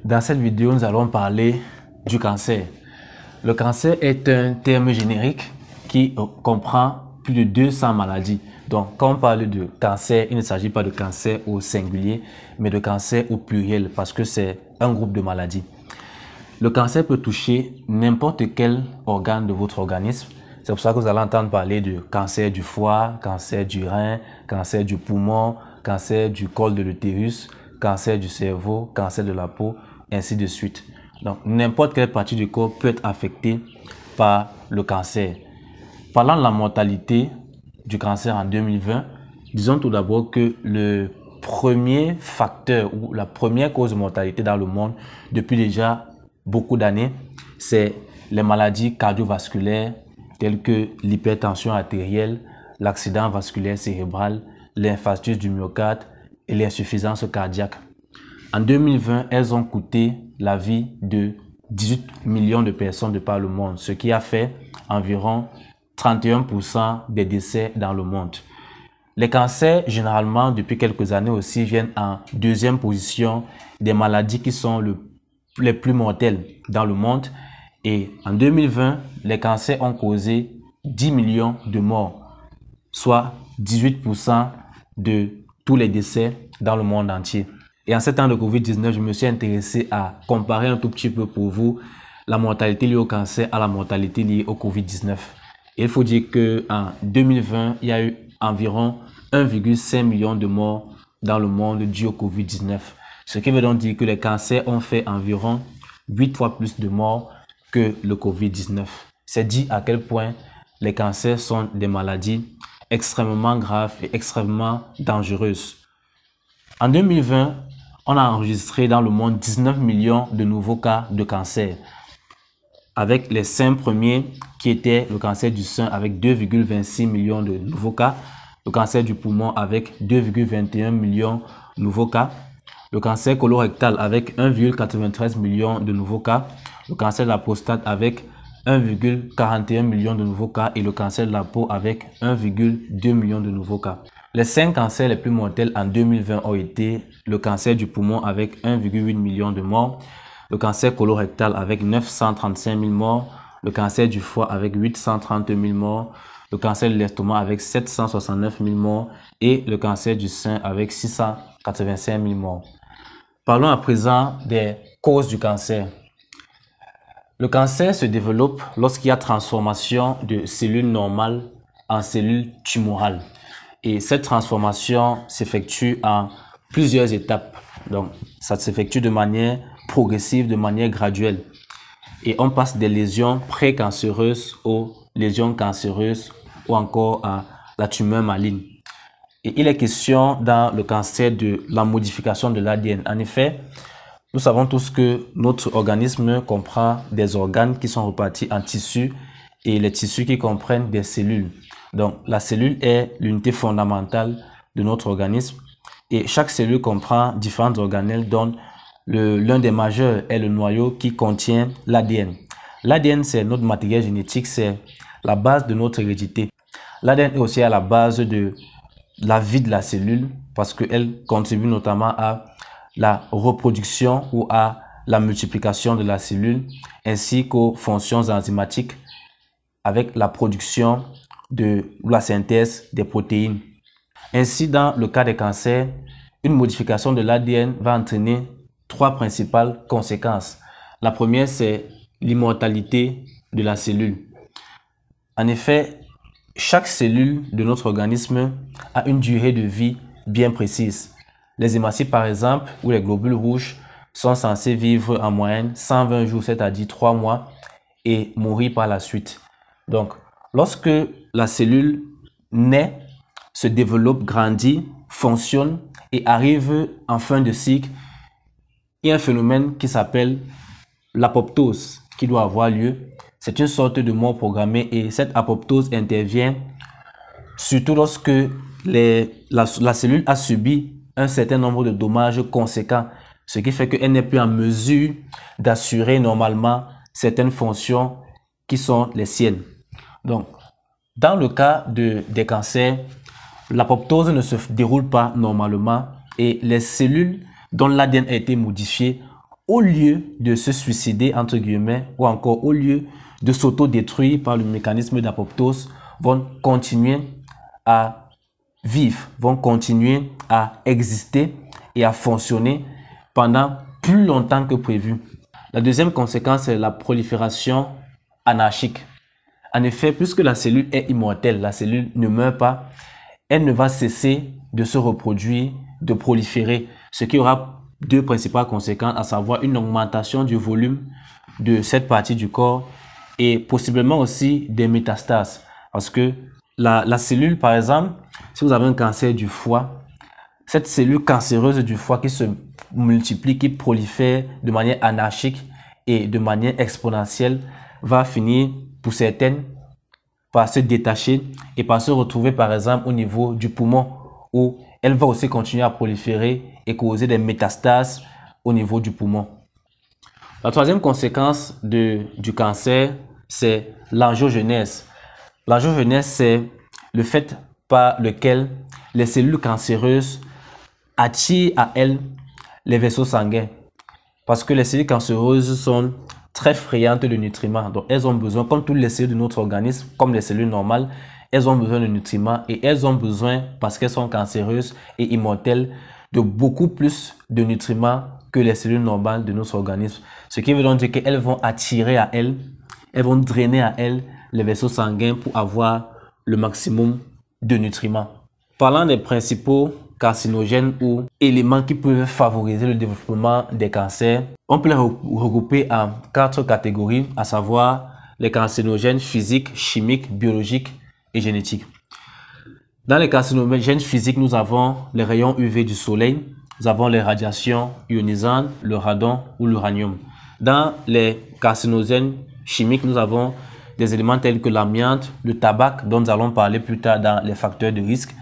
Dans cette vidéo, nous allons parler du cancer. Le cancer est un terme générique qui comprend plus de 200 maladies. Donc, quand on parle de cancer, il ne s'agit pas de cancer au singulier, mais de cancer au pluriel parce que c'est un groupe de maladies. Le cancer peut toucher n'importe quel organe de votre organisme. C'est pour ça que vous allez entendre parler de cancer du foie, cancer du rein, cancer du poumon, cancer du col de l'utérus, cancer du cerveau, cancer de la peau, ainsi de suite. Donc, n'importe quelle partie du corps peut être affectée par le cancer. Parlant de la mortalité du cancer en 2020, disons tout d'abord que le premier facteur ou la première cause de mortalité dans le monde depuis déjà beaucoup d'années, c'est les maladies cardiovasculaires telles que l'hypertension artérielle, l'accident vasculaire cérébral, l'infarctus du myocarde et l'insuffisance cardiaque. En 2020, elles ont coûté la vie de 18 millions de personnes de par le monde, ce qui a fait environ 31% des décès dans le monde. Les cancers, généralement, depuis quelques années aussi, viennent en deuxième position des maladies qui sont les plus mortelles dans le monde. Et en 2020, les cancers ont causé 10 millions de morts, soit 18% de tous les décès dans le monde entier. Et en ces temps de Covid-19, je me suis intéressé à comparer un tout petit peu pour vous la mortalité liée au cancer à la mortalité liée au Covid-19. Et il faut dire qu'en 2020, il y a eu environ 1,5 million de morts dans le monde dû au Covid-19. Ce qui veut donc dire que les cancers ont fait environ 8 fois plus de morts que le Covid-19. C'est dit à quel point les cancers sont des maladies extrêmement graves et extrêmement dangereuses. En 2020, on a enregistré dans le monde 19 millions de nouveaux cas de cancer, avec les 5 premiers qui étaient le cancer du sein avec 2,26 millions de nouveaux cas, le cancer du poumon avec 2,21 millions de nouveaux cas, le cancer colorectal avec 1,93 millions de nouveaux cas, le cancer de la prostate avec 1,41 million de nouveaux cas et le cancer de la peau avec 1,2 million de nouveaux cas. Les 5 cancers les plus mortels en 2020 ont été le cancer du poumon avec 1,8 million de morts, le cancer colorectal avec 935 000 morts, le cancer du foie avec 830 000 morts, le cancer de l'estomac avec 769 000 morts et le cancer du sein avec 685 000 morts. Parlons à présent des causes du cancer. Le cancer se développe lorsqu'il y a transformation de cellules normales en cellules tumorales. Et cette transformation s'effectue en plusieurs étapes. Donc, ça s'effectue de manière progressive, de manière graduelle. Et on passe des lésions précancéreuses aux lésions cancéreuses ou encore à la tumeur maligne. Et il est question dans le cancer de la modification de l'ADN. En effet, nous savons tous que notre organisme comprend des organes qui sont repartis en tissus et les tissus qui comprennent des cellules. Donc, la cellule est l'unité fondamentale de notre organisme et chaque cellule comprend différentes organelles dont l'un des majeurs est le noyau qui contient l'ADN. L'ADN, c'est notre matériel génétique, c'est la base de notre hérédité. L'ADN est aussi à la base de la vie de la cellule parce qu'elle contribue notamment à la reproduction ou à la multiplication de la cellule ainsi qu'aux fonctions enzymatiques avec la production ou la synthèse des protéines. Ainsi, dans le cas des cancers, une modification de l'ADN va entraîner 3 principales conséquences. La première, c'est l'immortalité de la cellule. En effet, chaque cellule de notre organisme a une durée de vie bien précise. Les hématies, par exemple, ou les globules rouges sont censés vivre en moyenne 120 jours, c'est-à-dire 3 mois, et mourir par la suite. Donc, lorsque la cellule naît, se développe, grandit, fonctionne et arrive en fin de cycle, il y a un phénomène qui s'appelle l'apoptose qui doit avoir lieu. C'est une sorte de mort programmée et cette apoptose intervient surtout lorsque la cellule a subi un certain nombre de dommages conséquents, ce qui fait qu'elle n'est plus en mesure d'assurer normalement certaines fonctions qui sont les siennes. Donc, dans le cas des cancers, l'apoptose ne se déroule pas normalement et les cellules dont l'ADN a été modifié au lieu de se suicider, entre guillemets, ou encore au lieu de s'auto-détruire par le mécanisme d'apoptose, vont continuer à vivre, vont continuer à exister et à fonctionner pendant plus longtemps que prévu. La deuxième conséquence, c'est la prolifération anarchique. En effet, puisque la cellule est immortelle, la cellule ne meurt pas, elle ne va cesser de se reproduire, de proliférer, ce qui aura deux principales conséquences, à savoir une augmentation du volume de cette partie du corps et possiblement aussi des métastases. Parce que la cellule, par exemple, si vous avez un cancer du foie, cette cellule cancéreuse du foie qui se multiplie, qui prolifère de manière anarchique et de manière exponentielle, va finir, pour certaines, par se détacher et par se retrouver, par exemple, au niveau du poumon, où elle va aussi continuer à proliférer et causer des métastases au niveau du poumon. La troisième conséquence du cancer, c'est l'angiogenèse. L'angiogenèse, c'est le fait par lequel les cellules cancéreuses attirent à elles les vaisseaux sanguins. Parce que les cellules cancéreuses sont très friandes de nutriments. Donc, elles ont besoin, comme toutes les cellules de notre organisme, comme les cellules normales, elles ont besoin de nutriments et elles ont besoin, parce qu'elles sont cancéreuses et immortelles, de beaucoup plus de nutriments que les cellules normales de notre organisme. Ce qui veut donc dire qu'elles vont attirer à elles, elles vont drainer à elles les vaisseaux sanguins pour avoir le maximum de nutriments. Parlant des principaux carcinogènes ou éléments qui peuvent favoriser le développement des cancers, on peut les regrouper en 4 catégories, à savoir les carcinogènes physiques, chimiques, biologiques et génétiques. Dans les carcinogènes physiques, nous avons les rayons UV du soleil, nous avons les radiations ionisantes, le radon ou l'uranium. Dans les carcinogènes chimiques, nous avons des éléments tels que l'amiante, le tabac, dont nous allons parler plus tard dans les facteurs de risque,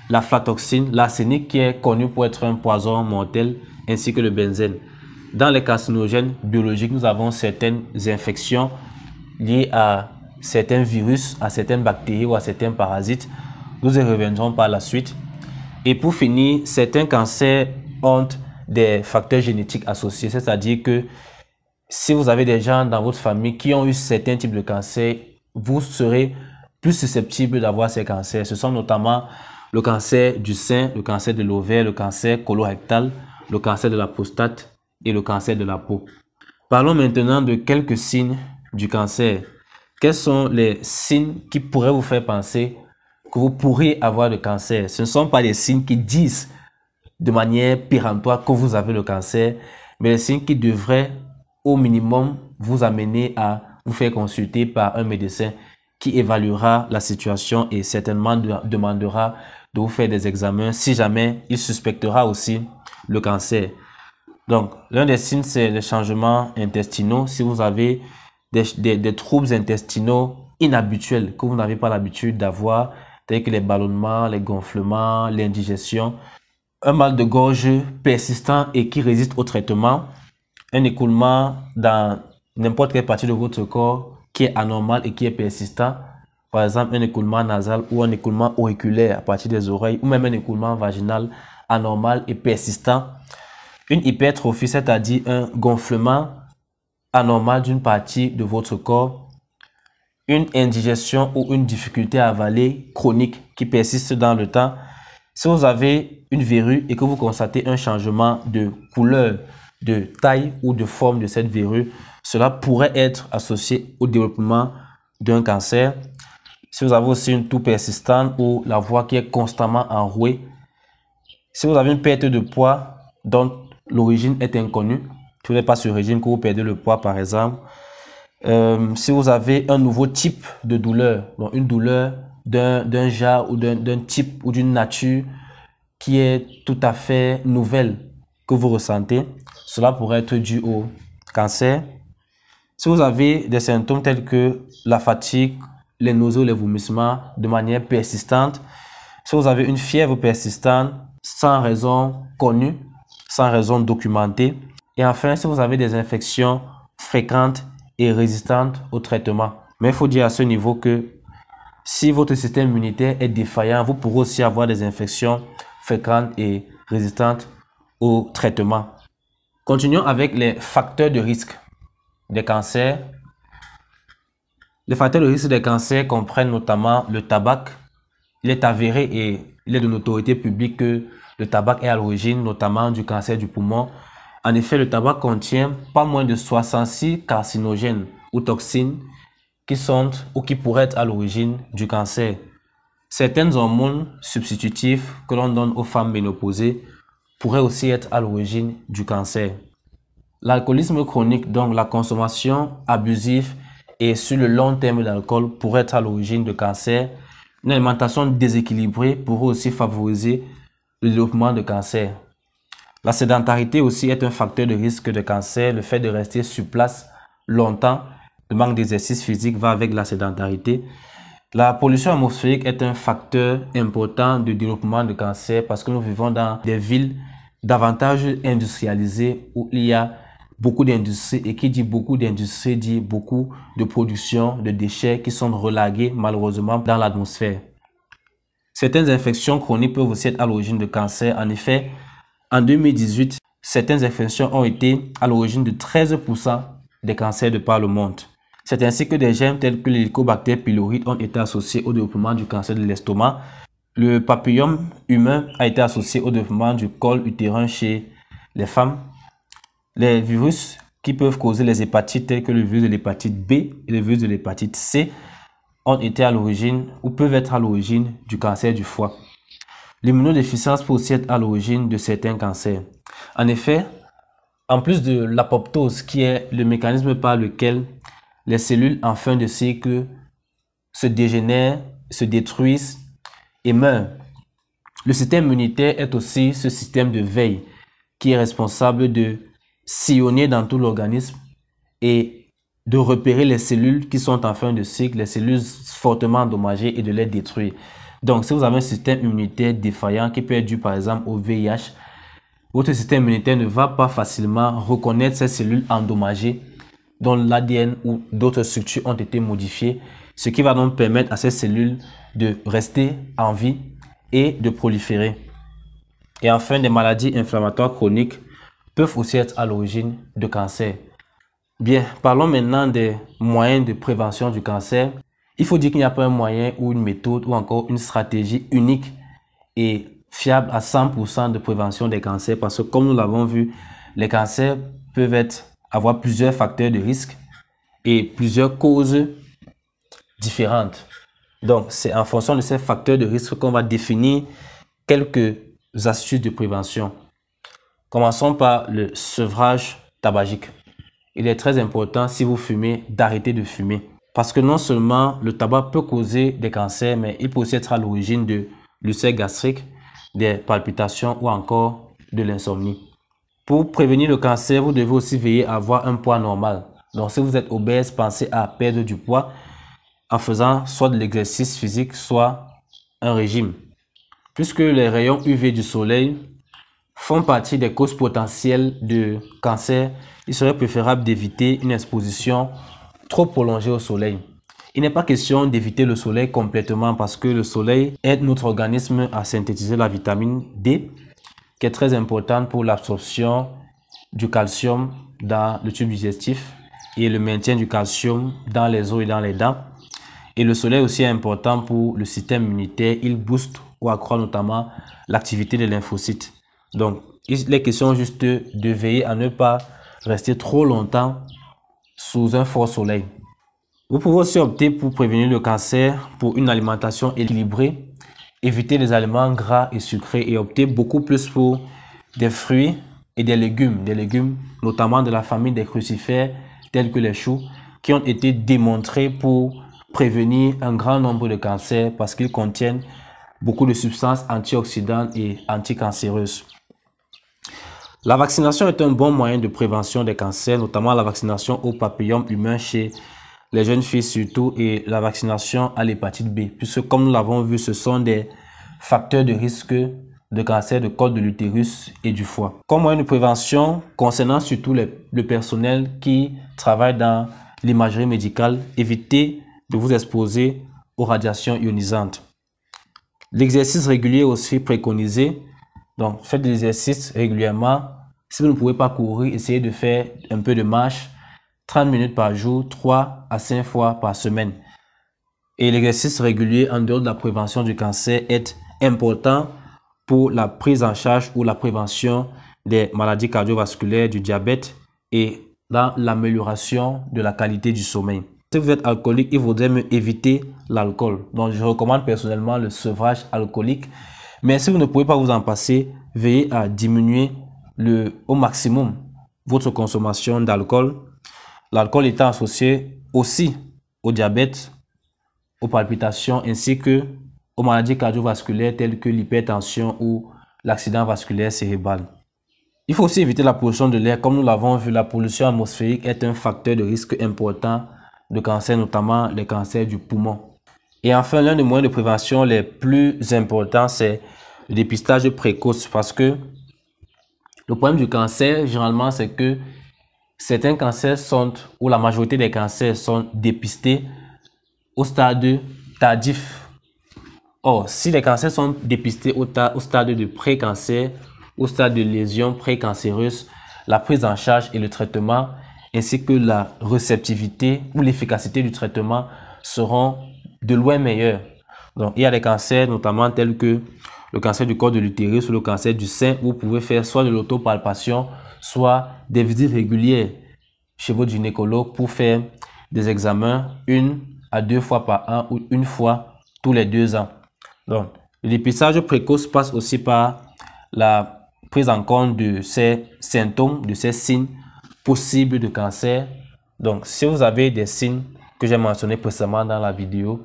l'aflatoxine, l'arsenic qui est connu pour être un poison mortel, ainsi que le benzène. Dans les carcinogènes biologiques, nous avons certaines infections liées à certains virus, à certaines bactéries ou à certains parasites. Nous y reviendrons par la suite. Et pour finir, certains cancers ont des facteurs génétiques associés, c'est-à-dire que si vous avez des gens dans votre famille qui ont eu certains types de cancers, vous serez plus susceptible d'avoir ces cancers. Ce sont notamment le cancer du sein, le cancer de l'ovaire, le cancer colorectal, le cancer de la prostate et le cancer de la peau. Parlons maintenant de quelques signes du cancer. Quels sont les signes qui pourraient vous faire penser que vous pourriez avoir le cancer? Ce ne sont pas des signes qui disent de manière péremptoire que vous avez le cancer, mais des signes qui devraient au minimum vous amener à vous faire consulter par un médecin qui évaluera la situation et certainement demandera de vous faire des examens si jamais il suspectera aussi le cancer. Donc, l'un des signes, c'est les changements intestinaux. Si vous avez des troubles intestinaux inhabituels que vous n'avez pas l'habitude d'avoir, tels que les ballonnements, les gonflements, l'indigestion, un mal de gorge persistant et qui résiste au traitement, un écoulement dans n'importe quelle partie de votre corps qui est anormal et qui est persistant, par exemple un écoulement nasal ou un écoulement auriculaire à partir des oreilles ou même un écoulement vaginal anormal et persistant, une hypertrophie, c'est-à-dire un gonflement anormal d'une partie de votre corps, une indigestion ou une difficulté à avaler chronique qui persiste dans le temps. Si vous avez une verrue et que vous constatez un changement de couleur, de taille ou de forme de cette verrue, cela pourrait être associé au développement d'un cancer. Si vous avez aussi une toux persistante ou la voix qui est constamment enrouée, si vous avez une perte de poids dont l'origine est inconnue, si vous n'êtes pas sur régime, que vous perdez le poids par exemple, si vous avez un nouveau type de douleur, donc une douleur d'un genre ou d'un type ou d'une nature qui est tout à fait nouvelle que vous ressentez, cela pourrait être dû au cancer. Si vous avez des symptômes tels que la fatigue, les nausées, les vomissements de manière persistante, si vous avez une fièvre persistante sans raison connue, sans raison documentée, et enfin si vous avez des infections fréquentes et résistantes au traitement. Mais il faut dire à ce niveau que si votre système immunitaire est défaillant, vous pourrez aussi avoir des infections fréquentes et résistantes au traitement. Continuons avec les facteurs de risque des cancers. Les facteurs de risque des cancers comprennent notamment le tabac. Il est avéré et il est de notoriété publique que le tabac est à l'origine notamment du cancer du poumon. En effet, le tabac contient pas moins de 66 carcinogènes ou toxines qui sont ou qui pourraient être à l'origine du cancer. Certaines hormones substitutives que l'on donne aux femmes ménopausées pourraient aussi être à l'origine du cancer. L'alcoolisme chronique, donc la consommation abusive et sur le long terme d'alcool, pourrait être à l'origine de cancer. Une alimentation déséquilibrée pourrait aussi favoriser le développement de cancer. La sédentarité aussi est un facteur de risque de cancer. Le fait de rester sur place longtemps, le manque d'exercice physique va avec la sédentarité. La pollution atmosphérique est un facteur important de développement de cancer parce que nous vivons dans des villes davantage industrialisées où il y a beaucoup d'industries, et qui dit beaucoup d'industries dit beaucoup de production de déchets qui sont relargués malheureusement dans l'atmosphère. Certaines infections chroniques peuvent aussi être à l'origine de cancer. En effet, en 2018, certaines infections ont été à l'origine de 13% des cancers de par le monde. C'est ainsi que des germes tels que l'Helicobacter pylori ont été associés au développement du cancer de l'estomac. Le papillome humain a été associé au développement du col utérin chez les femmes. Les virus qui peuvent causer les hépatites tels que le virus de l'hépatite B et le virus de l'hépatite C ont été à l'origine ou peuvent être à l'origine du cancer du foie. L'immunodéficience peut aussi être à l'origine de certains cancers. En effet, en plus de l'apoptose qui est le mécanisme par lequel les cellules en fin de cycle se dégénèrent, se détruisent et meurent, le système immunitaire est aussi ce système de veille qui est responsable de sillonner dans tout l'organisme et de repérer les cellules qui sont en fin de cycle, les cellules fortement endommagées et de les détruire. Donc, si vous avez un système immunitaire défaillant qui peut être dû par exemple au VIH, votre système immunitaire ne va pas facilement reconnaître ces cellules endommagées dont l'ADN ou d'autres structures ont été modifiées, ce qui va donc permettre à ces cellules de rester en vie et de proliférer. Et enfin, des maladies inflammatoires chroniques peuvent aussi être à l'origine de cancer. Bien, parlons maintenant des moyens de prévention du cancer. Il faut dire qu'il n'y a pas un moyen ou une méthode ou encore une stratégie unique et fiable à 100% de prévention des cancers parce que comme nous l'avons vu, les cancers peuvent avoir plusieurs facteurs de risque et plusieurs causes différentes. Donc, c'est en fonction de ces facteurs de risque qu'on va définir quelques astuces de prévention. Commençons par le sevrage tabagique. Il est très important, si vous fumez, d'arrêter de fumer. Parce que non seulement le tabac peut causer des cancers, mais il peut aussi être à l'origine de l'ulcère gastrique, des palpitations ou encore de l'insomnie. Pour prévenir le cancer, vous devez aussi veiller à avoir un poids normal. Donc, si vous êtes obèse, pensez à perdre du poids en faisant soit de l'exercice physique, soit un régime. Puisque les rayons UV du soleil font partie des causes potentielles de cancer, il serait préférable d'éviter une exposition trop prolongée au soleil. Il n'est pas question d'éviter le soleil complètement parce que le soleil aide notre organisme à synthétiser la vitamine D qui est très importante pour l'absorption du calcium dans le tube digestif et le maintien du calcium dans les os et dans les dents. Et le soleil aussi est important pour le système immunitaire. Il booste ou accroît notamment l'activité des lymphocytes. Donc, il est question juste de veiller à ne pas rester trop longtemps sous un fort soleil. Vous pouvez aussi opter pour prévenir le cancer pour une alimentation équilibrée, éviter les aliments gras et sucrés et opter beaucoup plus pour des fruits et des légumes notamment de la famille des crucifères tels que les choux qui ont été démontrés pour prévenir un grand nombre de cancers parce qu'ils contiennent beaucoup de substances antioxydantes et anticancéreuses. La vaccination est un bon moyen de prévention des cancers, notamment la vaccination au papillome humain chez les jeunes filles surtout et la vaccination à l'hépatite B, puisque comme nous l'avons vu, ce sont des facteurs de risque de cancer de col de l'utérus et du foie. Comme moyen de prévention, concernant surtout le personnel qui travaille dans l'imagerie médicale, évitez de vous exposer aux radiations ionisantes. L'exercice régulier est aussi préconisé. Donc, faites des exercices régulièrement Si vous ne pouvez pas courir, essayez de faire un peu de marche, 30 minutes par jour, 3 à 5 fois par semaine. Et l'exercice régulier en dehors de la prévention du cancer est important pour la prise en charge ou la prévention des maladies cardiovasculaires, du diabète et dans l'amélioration de la qualité du sommeil. Si vous êtes alcoolique, il faudrait éviter l'alcool. Donc, je recommande personnellement le sevrage alcoolique. Mais si vous ne pouvez pas vous en passer, veillez à diminuer au maximum votre consommation d'alcool. L'alcool étant associé aussi au diabète, aux palpitations ainsi que aux maladies cardiovasculaires telles que l'hypertension ou l'accident vasculaire cérébral. Il faut aussi éviter la pollution de l'air. Comme nous l'avons vu, la pollution atmosphérique est un facteur de risque important de cancer, notamment les cancers du poumon. Et enfin, l'un des moyens de prévention les plus importants, c'est le dépistage précoce. Parce que le problème du cancer, généralement, c'est que certains cancers ou la majorité des cancers sont dépistés au stade tardif. Or, si les cancers sont dépistés au stade de pré-cancer, au stade de lésion précancéreuse, la prise en charge et le traitement ainsi que la réceptivité ou l'efficacité du traitement seront de loin meilleurs. Donc, il y a des cancers notamment tels que le cancer du col de l'utérus ou le cancer du sein où vous pouvez faire soit de l'autopalpation, soit des visites régulières chez votre gynécologue pour faire des examens 1 à 2 fois par an ou une fois tous les 2 ans. Donc, le dépistage précoce passe aussi par la prise en compte de ces symptômes, de ces signes possibles de cancer. Donc, si vous avez des signes que j'ai mentionnés précédemment dans la vidéo,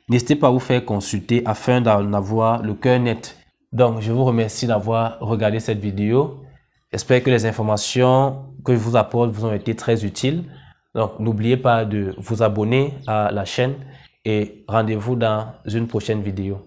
n'hésitez pas à vous faire consulter afin d'en avoir le cœur net. Donc, je vous remercie d'avoir regardé cette vidéo. J'espère que les informations que je vous apporte vous ont été très utiles. Donc, n'oubliez pas de vous abonner à la chaîne et rendez-vous dans une prochaine vidéo.